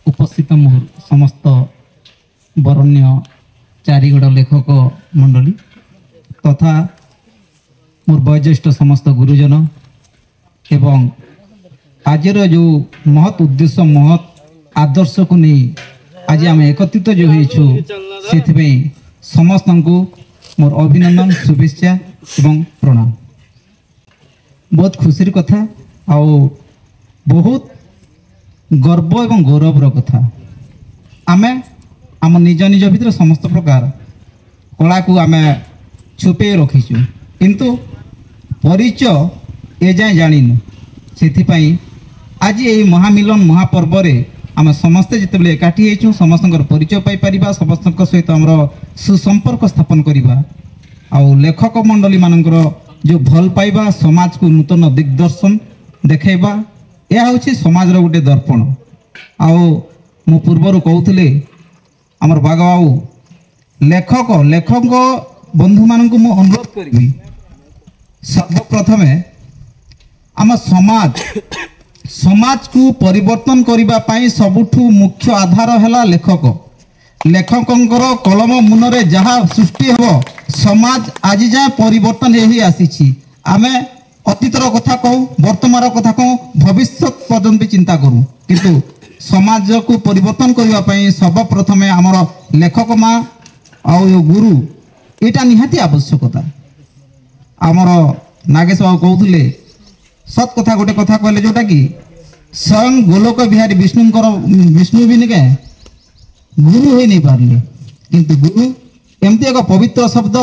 उपस्थित मोर समस्त बरण्य चारिगड़ लेखक मंडली तथा मोर वयोज्येष्ठ समस्त गुरुजन एवं आजर जो महत् उद्देश्य महत् आदर्श को नहीं आज आम एकत्रित जो होइछु से समस्त को मोर अभिनंदन शुभेच्छा एवं प्रणाम। बहुत खुशी कथा आओ बहुत गर्व एवं गौरवर कथा आमे आम निज निज भितर समस्त प्रकार कला को आमे छुपे रखीचु किंतु परिचय ए जाए जानिनु से आज ये महामिलन महापर्व आम समस्ते जिते एकाठी होइछु समस्त परिचय पाई परिबा समस्त सहित आमर सुसंपर्क स्थापन करिबा आउ लेखक मंडली मानकर जो भल पाइबा समाज को नूतन दिग्दर्शन देखैबा यह हूँ समाज गोटे दर्पण आओ मु पूर्वर कहते आमर बाग बाबू लेखक लेखक बंधु मान मु अनुरोध करी सर्वप्रथमे आम समाज समाज को परिवर्तन करने सबुठु मुख्य आधार है लेखक लेखकंकर कलम मुनरे जहाँ सृष्टि हो समाज आज जाए परिवर्तन यही आसी आमे अतीतर कथा कहूँ वर्तमान कथा कहूँ भविष्य पर्यंत भी चिंता करूँ किंतु समाज को परिवर्तन करने सर्वप्रथमे आमर लेखक माँ आउ गुरु यहाँ निहाती आवश्यकता आमर नागेश बाबू कहते सत कथा गोटे कथा कहले जोटा कि स्वयं गोलोक बिहारी विष्णु भी निके गुरु हो नहीं पारे किंतु गुरु एमती एक पवित्र शब्द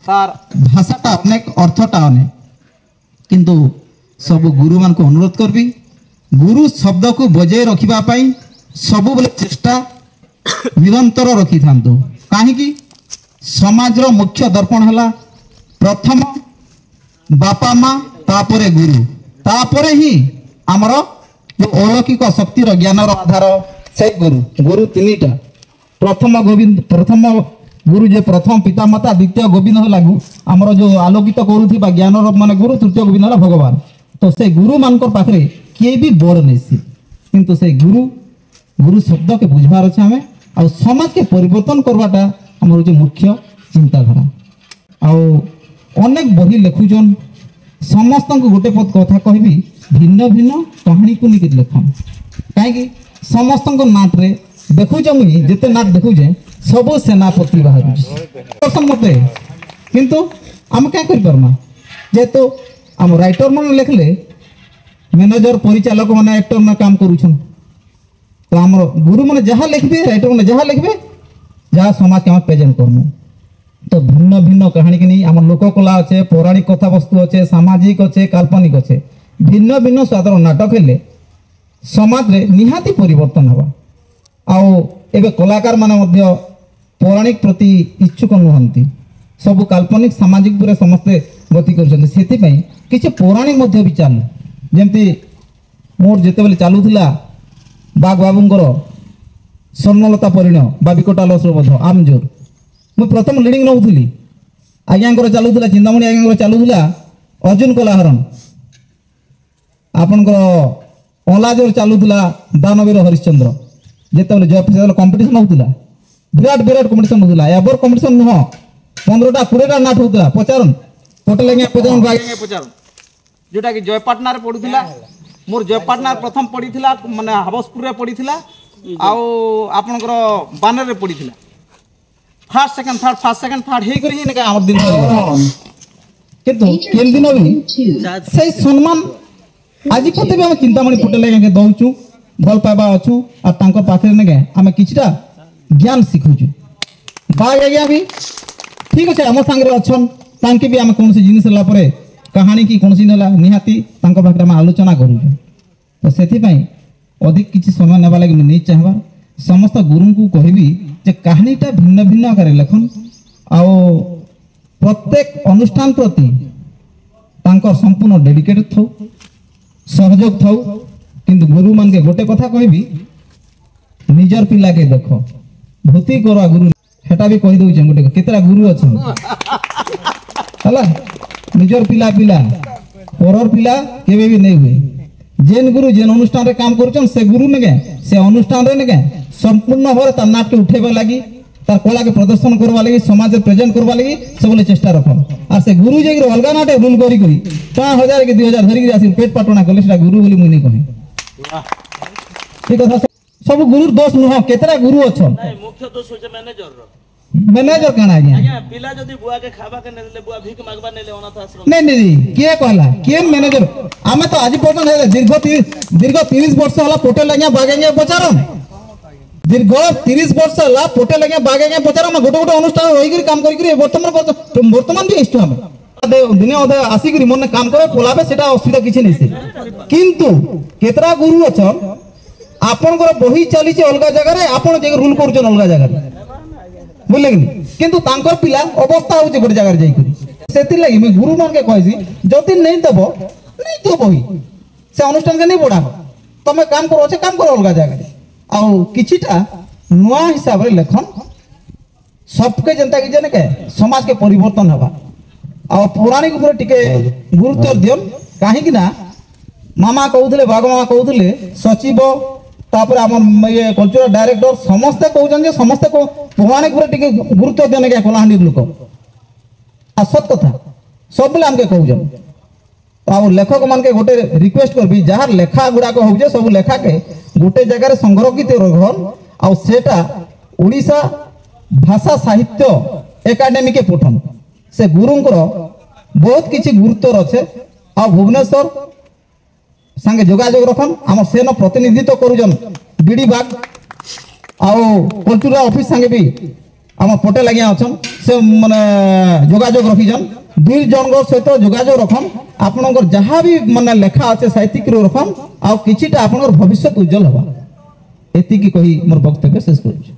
तार भाषाटा अनेक अर्थटा अनेक किंतु सब गुरु मान को अनुरोध करबी गुरु शब्द को बजाय रखा सब बेले चेष्टा निरंतर रखी था कहीं समाज मुख्य दर्पण है प्रथम बापा माँ तापरे गुरु तापरे ही आमर जो अलौकिक शक्तिर ज्ञानर आधार से गुरु गुरु तीन प्रथम गोविंद प्रथम गुरु जे प्रथम पिता माता द्वितीय गोविंद है लागू आमर जो आलोकित करुवा ज्ञान मान गुरु तृतीय गोविंद है भगवान तो से गुरु मान पाखे किए भी बड़ नहीं किंतु से गुरु गुरु शब्द के बुझबार अच्छे आम आ समाज के परिवर्तन करवाटा आम हूँ मुख्य चिंताधारा अनेक बही लिखुचन समस्त गोटे पद कथा कहि भिन्न भिन्न कहानी को लेकर लिखन कहीं समस्त नाट्रे देखुचे मुझे जिते नाट देखुचे सब सेनापति बाहर मत किंतु आम क्या करना जेहेतु आम राइटर मन लिखले मैनेजर परिचालक मैंने एक्टर में काम करुछन तो आम गुरु मैंने जहाँ लिखे राइटर मैंने जहाँ लिखे जहाँ समाज के आम प्रेजेंट करमु तो भिन्न भिन्न कहानी के नहीं आम लोककला अच्छे पौराणिक कथा वस्तु अच्छे सामाजिक अच्छे काल्पनिक अच्छे भिन्न भिन्न स्वादर नाटक हेले समाज रे निहाती परिवर्तन हवा आओ एबे कलाकार माने मध्य पौराणिक प्रति इच्छुक नुहंती सब काल्पनिक सामाजिक पूरे समस्ते गति करछन सेति पई किछ पौराणिक मध्य भी चालू जेमती मोर जेते बेले चालुथिला बाग बाबूंकर स्वर्णलता परिणय बा विकटा लसरबध आमजोर मु प्रथम लीडिंग नउथली आज्ञांकर चालुथिला चिंतामणि आज्ञांकर चालुथिला अर्जुन कलाहरण आपनकर अलाजोर चालुथिला दानवीर हरिश्चंद्र जेते बेले जय कंपटीशन होउथिला विराट विराट कंपटीशन होउथिला एबर कंपटीशन नुह 15टा 20टा नाट होउथिला पचारन पटल आज्ञा पचारन आज्ञा पचारन जोटा कि जयपाटना रे पडुथिला मोर जयपाटना प्रथम पडिथिला माने हावसपुर रे पडिथिला आउ आपनकर बानर रे पडिथिला फर्स्ट सेकंड थर्ड हे करी ने का हमर दिन किंतु केन दिन भी से सम्मान आज कते भी हम चिंतामणि पटेल के दउचु भल पाइबा अछु आ तांको पाखे ने आम किछटा ज्ञान सिखुचु बाग आज्ञा भी ठीक अच्छे आम सांगे अच्छन तांके भी आम कौन जिनिस ला परे कहानी की कौन ना निहाती तांको पाखे आम आलोचना करूँ तो से अधिक किसी समय नेबा लगे नहीं चाहबार समस्त गुरु को कहबी जे कहानीटा भिन्न भिन्न आकार लेखन आओ प्रत्येक अनुष्ठान प्रति तांको संपूर्ण डेडिकेटेड थौ सहयोग थाउ किंतु गुरु मान के गोटे कथा कहबी निजर पिला के देख भूति करा गुरु हेटा भी कहि दउछे गोटे केतरा गुरु अछन हला निजर पिला पिला परर पिला केबे भी नहीं हुए जेन गुरु जेन अनुष्ठान रे काम करूछन से गुरु ने से अनुष्ठान रे निके संपूर्ण भाव तार नाक के उठेबा लगी तार कला के प्रदर्शन करवा लगी समाज प्रेजेंट करवा लगी सब चेष्टा रखन और से गुरु जे अलगा नाटे रूल करी 5000 के 2000 धरी आसी पेट पाटना कले सेटा गुरु बोली मुई नहीं कहि ठीक कथा सब गुरु दोष नुह केतरा गुरु अछन नहीं मुख्य दोष होचे मैनेजर रो मैनेजर काना आज्ञा पिला जदी बुआ के खाबा के नेले बुआ भीख मागबा नेले अनाथ आश्रम नहीं नहीं के कहला के मैनेजर आमे तो आज पर्यंत दीर्घ 30 वर्ष होला पोटे लगिया बागेंगे बचारम दीर्घ 30 वर्ष होला पोटे लगिया बागेंगे बचारम गोटे गोटे अनुष्ठान होई करी काम करी करी वर्तमान भी इष्ट हम दिने अधे आसी करी मन काम करे पोलाबे सेटा असुविधा किछि नै से किंतु केतरा गुरु अछन आपनकर बही चली अलग जगह आपण जे रूल करूछन अलग जगह बुझले कि किंतु तांकर पिला अवस्था होचे गोटे जगह जाई करी सेति लागि मैं गुरु मान के कहसी जति नहीं देबो नहीं तो बही से अनुष्ठान के नहीं बढ़ा तमे काम करो छे काम करो अलग जगह आउ किछिटा नुआ हिसाब रे लेखन सबके जनता की जने के समाज के परिवर्तन हवा आ पौराणिक ऊपर टिके गुरुत्व दियन काहे कि ना मामा कहउथले बाग मामा कहउथले सचिव तापर हम ये कल्चरल डायरेक्टर समस्त कहउछन जे समस्त को पौराणिक ऊपर टिके गुरुत्व देने के कलाहांडी लोक आ सत कथा सब बेले हमके कहउछन आ लेखक मान के गोटे रिक्वेस्ट करबी जहार लेखा गुडा को होजे सब लेखा के गोटे जगह रे संग्रहित रखन आ सेटा ओडिसा भाषा साहित्य एकाडेमी के पठन से गुरुंकर बहुत किछि गुरुत्व रछे आ भुवनेश्वर संगे जोगाजोग रखन आम सेन प्रतिनिधित्व करूजन बीडी बाग आउ कल्चरल ऑफिस संगे भी आम पटे लगिया अछन से माने जोगाजोग रखिजन दुई जन सहित जोगाजोग रखन आपनकर जहाँ भी माने लेखा अच्छे साहित्यिक रखन आ किछिटा आपनकर भविष्य उज्जवल हवा एति की कही मोर वक्तव्य शेष करूछु।